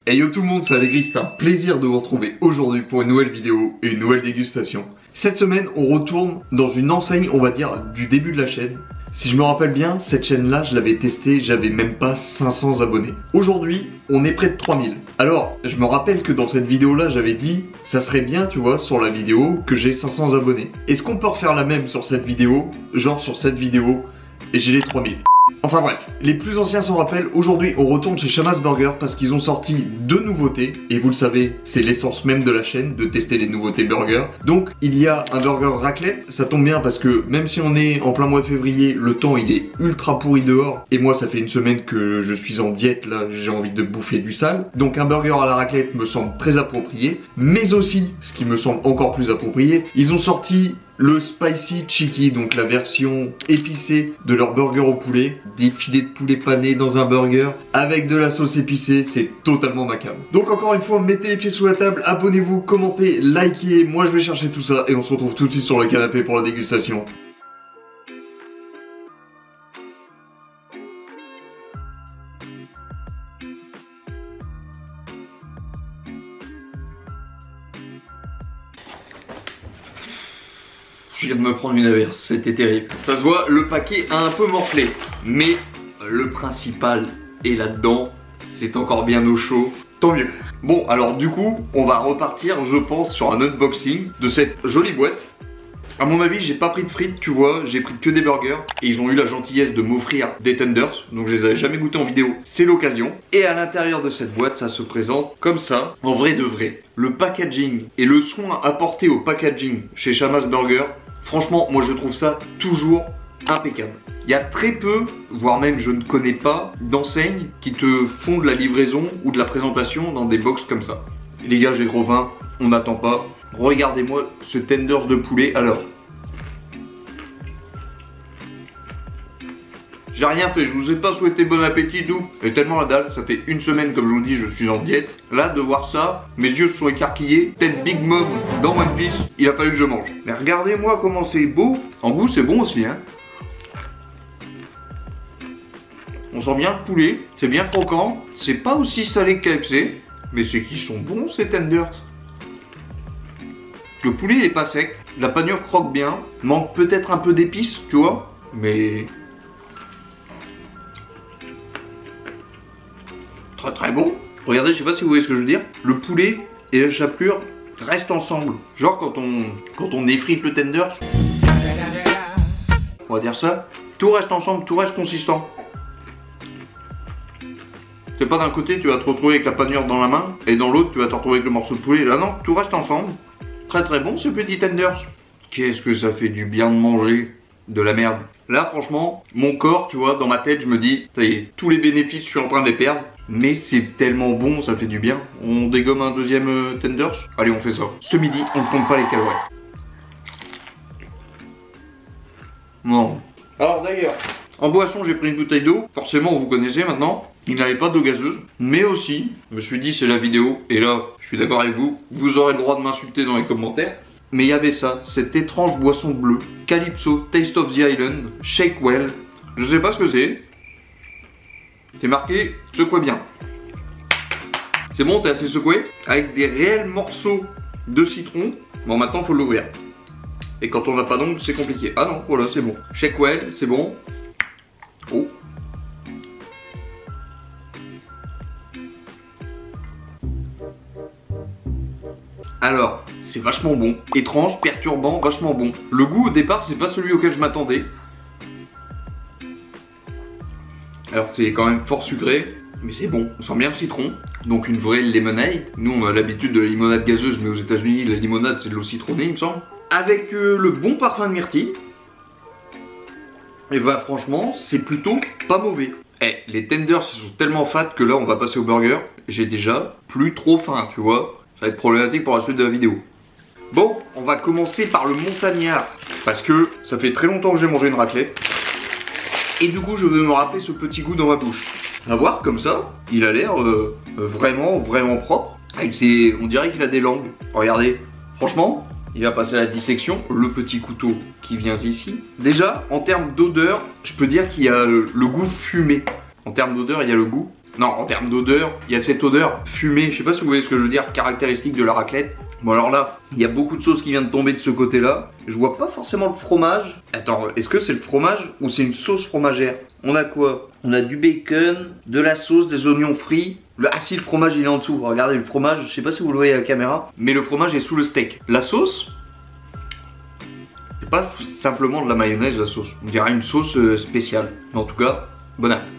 Hey yo tout le monde, c'est Allegri, c'est un plaisir de vous retrouver aujourd'hui pour une nouvelle vidéo et une nouvelle dégustation. Cette semaine, on retourne dans une enseigne, on va dire, du début de la chaîne. Si je me rappelle bien, cette chaîne-là, je l'avais testée, j'avais même pas 500 abonnés. Aujourd'hui, on est près de 3000. Alors, je me rappelle que dans cette vidéo-là, j'avais dit, ça serait bien, tu vois, sur la vidéo, que j'ai 500 abonnés. Est-ce qu'on peut refaire la même sur cette vidéo, genre sur cette vidéo, et j'ai les 3000? Enfin bref, les plus anciens s'en rappellent, aujourd'hui on retourne chez Shamas Burger parce qu'ils ont sorti deux nouveautés. Et vous le savez, c'est l'essence même de la chaîne, de tester les nouveautés burgers. Donc il y a un burger raclette, ça tombe bien parce que même si on est en plein mois de février, le temps il est ultra pourri dehors. Et moi ça fait une semaine que je suis en diète, là j'ai envie de bouffer du sale. Donc un burger à la raclette me semble très approprié. Mais aussi, ce qui me semble encore plus approprié, ils ont sorti le Spicy Chicky, donc la version épicée de leur burger au poulet. Des filets de poulet panés dans un burger avec de la sauce épicée, c'est totalement ma came. Donc encore une fois, mettez les pieds sous la table, abonnez-vous, commentez, likez. Moi je vais chercher tout ça et on se retrouve tout de suite sur le canapé pour la dégustation. Je viens de me prendre une averse, c'était terrible. Ça se voit, le paquet a un peu morflé. Mais le principal est là-dedans. C'est encore bien au chaud. Tant mieux. Bon, alors du coup, on va repartir, je pense, sur un unboxing de cette jolie boîte. À mon avis, j'ai pas pris de frites, tu vois, j'ai pris que des burgers. Et ils ont eu la gentillesse de m'offrir des tenders. Donc je les avais jamais goûtés en vidéo. C'est l'occasion. Et à l'intérieur de cette boîte, ça se présente comme ça, en vrai de vrai. Le packaging et le soin apporté au packaging chez Shamas Burger, franchement, moi je trouve ça toujours impeccable. Il y a très peu, voire même je ne connais pas, d'enseignes qui te font de la livraison ou de la présentation dans des box comme ça. Les gars, j'ai trop faim, on n'attend pas. Regardez-moi ce tenders de poulet. Alors, j'ai rien fait, je vous ai pas souhaité bon appétit, tout. Et tellement la dalle, ça fait une semaine, comme je vous dis, je suis en diète. Là, de voir ça, mes yeux se sont écarquillés, tête Big Mom dans One Piece, il a fallu que je mange. Mais regardez-moi comment c'est beau. En goût, c'est bon aussi, hein. On sent bien le poulet, c'est bien croquant. C'est pas aussi salé que KFC, mais c'est qu'ils sont bons ces tenders. Le poulet il est pas sec, la panure croque bien, manque peut-être un peu d'épices, tu vois, mais très très bon. Regardez, je sais pas si vous voyez ce que je veux dire. Le poulet et la chapelure restent ensemble. Genre quand on effrite le tenders, on va dire ça, tout reste ensemble, tout reste consistant. C'est pas d'un côté tu vas te retrouver avec la panure dans la main et dans l'autre tu vas te retrouver avec le morceau de poulet. Là non, tout reste ensemble. Très très bon ce petit tenders. Qu'est-ce que ça fait du bien de manger de la merde. Là franchement, mon corps, tu vois, dans ma tête je me dis, ça y est, tous les bénéfices je suis en train de les perdre. Mais c'est tellement bon, ça fait du bien. On dégomme un deuxième tenders. Allez, on fait ça. Ce midi, on ne compte pas les calories. Non. Alors d'ailleurs, en boisson j'ai pris une bouteille d'eau. Forcément vous connaissez maintenant. Il n'avait pas d'eau gazeuse. Mais aussi, je me suis dit c'est la vidéo. Et là, je suis d'accord avec vous. Vous aurez le droit de m'insulter dans les commentaires. Mais il y avait ça, cette étrange boisson bleue. Calypso, Taste of the Island, Shake Well. Je sais pas ce que c'est. C'est marqué secouez bien. C'est bon, t'es assez secoué. Avec des réels morceaux de citron. Bon, maintenant faut l'ouvrir. Et quand on n'a pas d'ongle, c'est compliqué. Ah non, voilà, c'est bon. Shake Well, c'est bon. Oh. Alors, c'est vachement bon. Étrange, perturbant, vachement bon. Le goût au départ, c'est pas celui auquel je m'attendais. Alors c'est quand même fort sucré, mais c'est bon. On sent bien le citron, donc une vraie lemonade. Nous on a l'habitude de la limonade gazeuse, mais aux États-Unis la limonade c'est de l'eau citronnée il me semble. Avec le bon parfum de myrtille. Et bah franchement c'est plutôt pas mauvais. Eh, les tenders ils sont tellement fat que là on va passer au burger. J'ai déjà plus trop faim, tu vois. Ça va être problématique pour la suite de la vidéo. Bon, on va commencer par le montagnard. Parce que ça fait très longtemps que j'ai mangé une raclette. Et du coup je veux me rappeler ce petit goût dans ma bouche. À voir comme ça, il a l'air vraiment propre. Avec ses... on dirait qu'il a des langues. Regardez, franchement, il va passer à la dissection. Le petit couteau qui vient ici. Déjà, en termes d'odeur, je peux dire qu'il y a le goût fumé. En termes d'odeur, il y a le goût. Non, en termes d'odeur, il y a cette odeur fumée, je sais pas si vous voyez ce que je veux dire, caractéristique de la raclette. Bon alors là, il y a beaucoup de sauce qui vient de tomber de ce côté-là. Je vois pas forcément le fromage. Attends, est-ce que c'est le fromage ou c'est une sauce fromagère? On a quoi? On a du bacon, de la sauce, des oignons frits. Ah si, le fromage il est en dessous. Regardez le fromage, je sais pas si vous le voyez à la caméra, mais le fromage est sous le steak. La sauce, c'est pas simplement de la mayonnaise la sauce. On dirait une sauce spéciale. Mais en tout cas, bon appétit.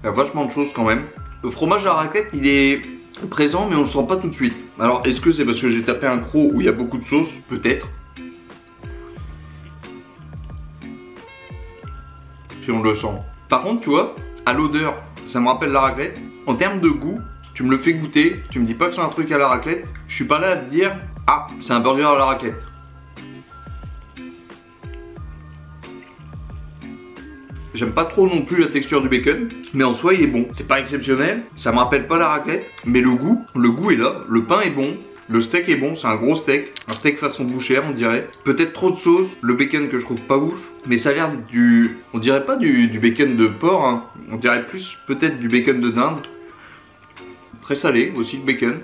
Il y a vachement de choses quand même. Le fromage à raclette, il est présent mais on le sent pas tout de suite. Alors est-ce que c'est parce que j'ai tapé un croc où il y a beaucoup de sauce? Peut-être. Si on le sent. Par contre tu vois, à l'odeur, ça me rappelle la raclette. En termes de goût, tu me le fais goûter, tu me dis pas que c'est un truc à la raclette. Je suis pas là à te dire, ah c'est un burger à la raclette. J'aime pas trop non plus la texture du bacon, mais en soi il est bon. C'est pas exceptionnel, ça me rappelle pas la raclette, mais le goût est là, le pain est bon, le steak est bon, c'est un gros steak, un steak façon bouchère on dirait. Peut-être trop de sauce, le bacon que je trouve pas ouf, mais ça a l'air d'être du... On dirait pas du bacon de porc, hein. On dirait plus peut-être du bacon de dinde. Très salé aussi le bacon.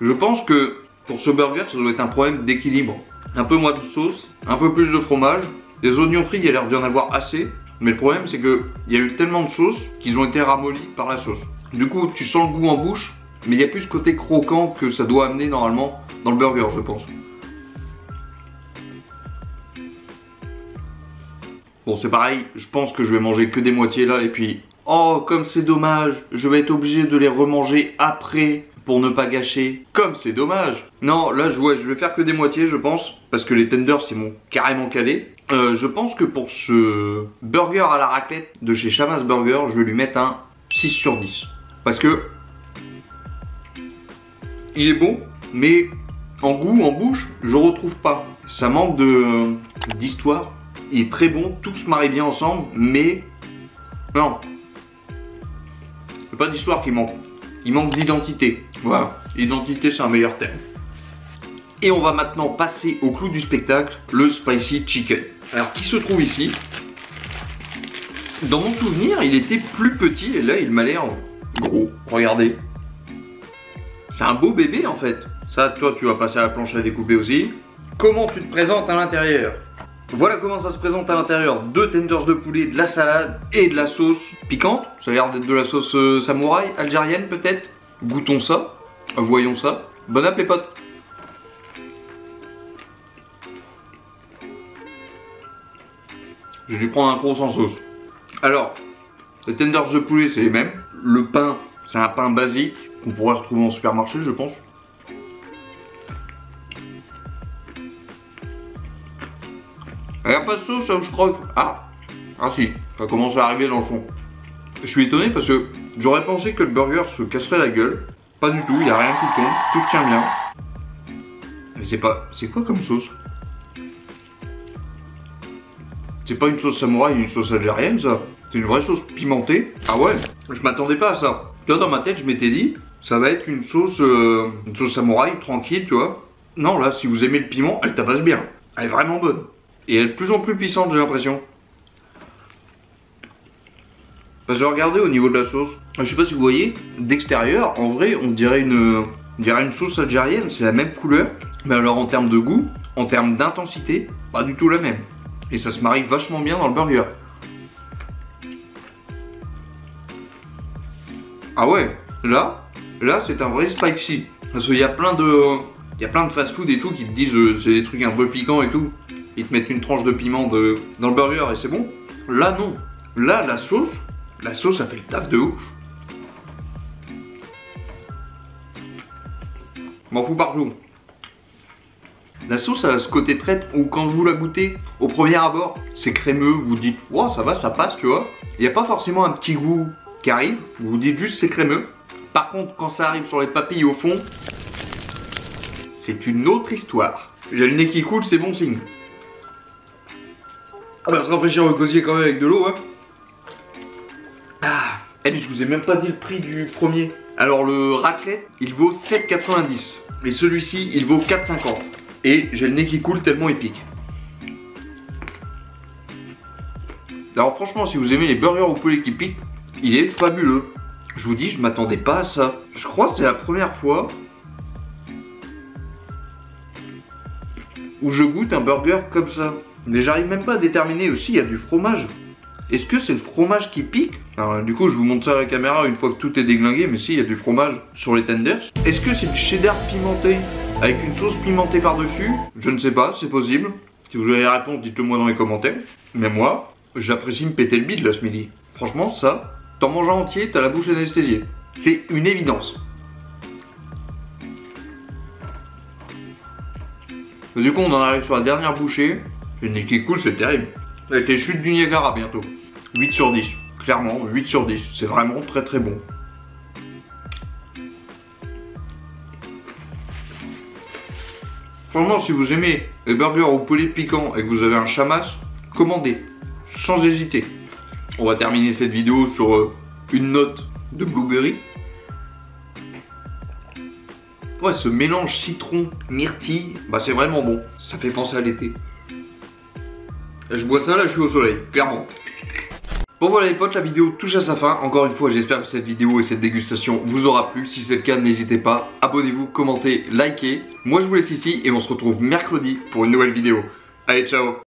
Je pense que pour ce burger ça doit être un problème d'équilibre. Un peu moins de sauce, un peu plus de fromage, des oignons frits, il y a l'air d'y en avoir assez. Mais le problème c'est que il y a eu tellement de sauce qu'ils ont été ramollis par la sauce. Du coup tu sens le goût en bouche, mais il y a plus ce côté croquant que ça doit amener normalement dans le burger je pense. Bon c'est pareil, je pense que je vais manger que des moitiés là et puis... Oh comme c'est dommage, je vais être obligé de les remanger après pour ne pas gâcher. Comme c'est dommage. Non là je vais faire que des moitiés je pense. Parce que les tenders ils m'ont carrément calé. Je pense que pour ce burger à la raclette de chez Shamas Burger, je vais lui mettre un 6 sur 10. Parce que il est bon, mais en goût, en bouche, je retrouve pas. Ça manque d'histoire. Il est très bon, tout se marie bien ensemble, mais non. C'est pas d'histoire qui manque. Il manque d'identité. Voilà, identité c'est un meilleur terme. Et on va maintenant passer au clou du spectacle, le spicy chicken. Alors qui se trouve ici? Dans mon souvenir, il était plus petit et là il m'a l'air gros. Regardez. C'est un beau bébé en fait. Ça, toi tu vas passer à la planche à découper aussi. Comment tu te présentes à l'intérieur? Voilà comment ça se présente à l'intérieur. 2 tenders de poulet, de la salade et de la sauce piquante. Ça a l'air d'être de la sauce samouraï, algérienne peut-être. Goûtons ça, voyons ça. Bon appétit les potes. Je vais lui prendre un croc sans sauce. Alors, les tenders de poulet c'est les mêmes. Le pain, c'est un pain basique qu'on pourrait retrouver en supermarché je pense. Il n'y a pas de sauce là où je croque. Ah si, ça commence à arriver dans le fond. Je suis étonné parce que j'aurais pensé que le burger se casserait la gueule. Pas du tout, il n'y a rien qui tombe, tout tient bien. Mais c'est pas... C'est quoi comme sauce? C'est pas une sauce samouraï, une sauce algérienne ça. C'est une vraie sauce pimentée. Ah ouais, je m'attendais pas à ça. Tu vois dans ma tête je m'étais dit, ça va être une sauce samouraï tranquille tu vois. Non là si vous aimez le piment, elle tabasse bien. Elle est vraiment bonne. Et elle est de plus en plus puissante j'ai l'impression. Parce que regardez au niveau de la sauce. Je sais pas si vous voyez, d'extérieur, en vrai on dirait une sauce algérienne, c'est la même couleur. Mais alors en termes de goût, en termes d'intensité, pas du tout la même. Et ça se marie vachement bien dans le burger. Ah ouais, là c'est un vrai spicy. Parce qu'il y a plein de fast-food et tout qui te disent c'est des trucs un peu piquants et tout. Ils te mettent une tranche de piment dans le burger et c'est bon. Là non. Là la sauce ça fait le taf de ouf. M'en fous partout. La sauce a ce côté traite où quand vous la goûtez au premier abord, c'est crémeux, vous dites wow, ça va, ça passe, tu vois. Il n'y a pas forcément un petit goût qui arrive, vous vous dites juste c'est crémeux. Par contre, quand ça arrive sur les papilles au fond, c'est une autre histoire. J'ai le nez qui coule, c'est bon signe. On va se rafraîchir le gosier quand même avec de l'eau, hein. Ah, et je vous ai même pas dit le prix du premier. Alors le raclette, il vaut 7,90. Et celui-ci, il vaut 4,50. Et j'ai le nez qui coule tellement il pique. Alors franchement, si vous aimez les burgers au poulet qui piquent, il est fabuleux. Je vous dis, je m'attendais pas à ça. Je crois que c'est la première fois où je goûte un burger comme ça. Mais j'arrive même pas à déterminer aussi, il y a du fromage. Est-ce que c'est le fromage qui pique? Alors, du coup, je vous montre ça à la caméra une fois que tout est déglingué, mais si, il y a du fromage sur les tenders. Est-ce que c'est du cheddar pimenté avec une sauce pimentée par-dessus? Je ne sais pas, c'est possible. Si vous avez la réponse, dites-le moi dans les commentaires. Mais moi, j'apprécie me péter le bide là ce midi. Franchement, ça, t'en manges un entier, t'as la bouche anesthésiée. C'est une évidence. Et du coup, on en arrive sur la dernière bouchée. Le nez qui coule, c'est terrible. Avec les chutes du Niagara bientôt. 8 sur 10. Clairement, 8 sur 10. C'est vraiment très très bon. Franchement, si vous aimez les burgers au poulet piquant et que vous avez un chamas, commandez. Sans hésiter. On va terminer cette vidéo sur une note de blueberry. Ouais, ce mélange citron, myrtille, bah c'est vraiment bon. Ça fait penser à l'été. Je bois ça, là je suis au soleil, clairement. Bon voilà les potes, la vidéo touche à sa fin. Encore une fois, j'espère que cette vidéo et cette dégustation vous aura plu. Si c'est le cas, n'hésitez pas, abonnez-vous, commentez, likez. Moi je vous laisse ici et on se retrouve mercredi pour une nouvelle vidéo. Allez, ciao!